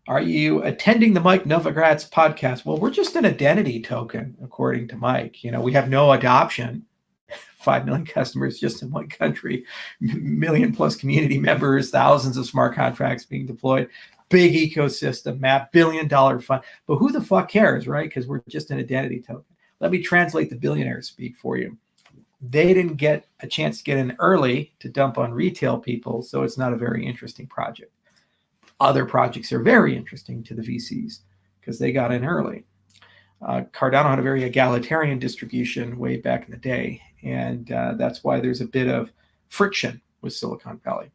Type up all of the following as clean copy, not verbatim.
Are you attending the Mike Novogratz podcast? Well, we're just an identity token, according to Mike. We have no adoption. 5 million customers just in one country, million plus community members, thousands of smart contracts being deployed, big ecosystem map, $1 billion fund. But who the fuck cares, right? Because we're just an identity token. Let me translate the billionaire speak for you. They didn't get a chance to get in early to dump on retail people, so it's not a very interesting project. Other projects are very interesting to the VCs because they got in early. Cardano had a very egalitarian distribution way back in the day, and that's why there's a bit of friction with Silicon Valley.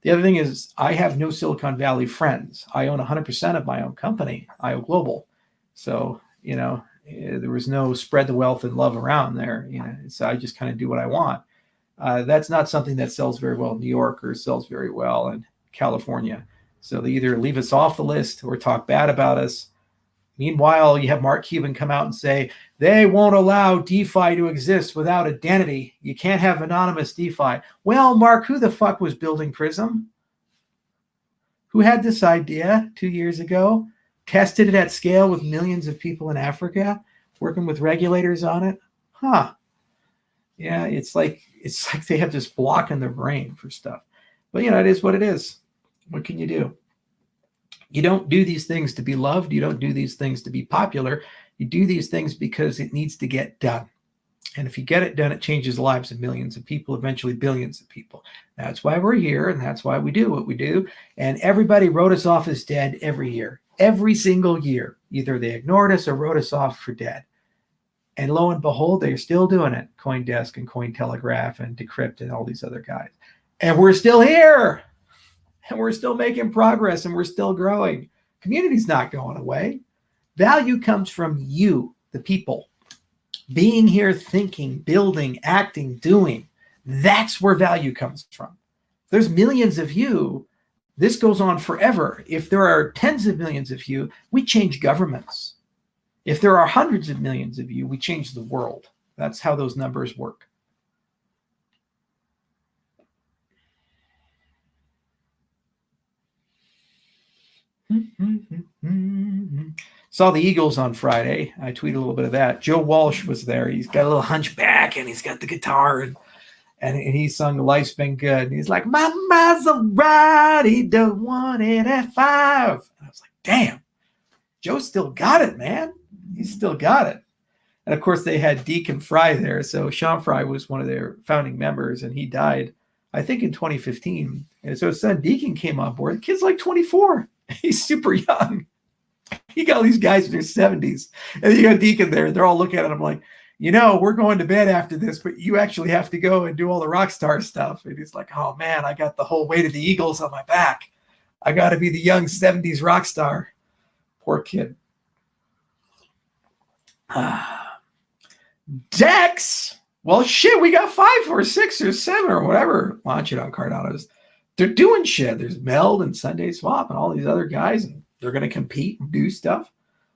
The other thing is I have no Silicon Valley friends. I own 100% of my own company, IO Global. So, there was no spread the wealth and love around there. So I just kind of do what I want. That's not something that sells very well in New York or sells very well in California. So they either leave us off the list or talk bad about us. Meanwhile, you have Mark Cuban come out and say, they won't allow DeFi to exist without identity. You can't have anonymous DeFi. Well, Mark, who the fuck was building Prism? Who had this idea 2 years ago? Tested it at scale with millions of people in Africa, working with regulators on it? Huh. Yeah, it's like they have this block in their brain for stuff. But, it is what it is. What can you do? You don't do these things to be loved. You don't do these things to be popular. You do these things because it needs to get done. And if you get it done, it changes the lives of millions of people, eventually billions of people. That's why we're here, and that's why we do what we do. And everybody wrote us off as dead every year, every single year. Either they ignored us or wrote us off for dead. And lo and behold, they're still doing it. CoinDesk and Cointelegraph and Decrypt and all these other guys. And we're still here. And we're still making progress, and we're still growing. Community's not going away. Value comes from you, the people. Being here, thinking, building, acting, doing. That's where value comes from. There's millions of you. This goes on forever. If there are tens of millions of you, we change governments. If there are hundreds of millions of you, we change the world. That's how those numbers work. Saw the Eagles on Friday. I tweeted a little bit of that. Joe Walsh was there. He's got a little hunchback and he's got the guitar and he sung Life's Been Good. And he's like, my Maserati don't want it at 5. And I was like, damn, Joe still got it, man. He's still got it. And of course they had Deacon Fry there. So Sean Fry was one of their founding members and he died, I think in 2015. And so his son Deacon came on board. The kid's like 24. He's super young. You got all these guys in their 70s. And you got Deacon there. They're all looking at him like, we're going to bed after this, but you actually have to go and do all the rock star stuff. And he's like, oh, man, I got the whole weight of the Eagles on my back. I got to be the young 70s rock star. Poor kid. Dex. Well, shit, we got 5 or 6 or 7 or whatever launching on Cardano's. They're doing shit. There's Meld and Sunday Swap and all these other guys, and they're going to compete and do stuff.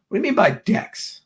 What do you mean by DEX?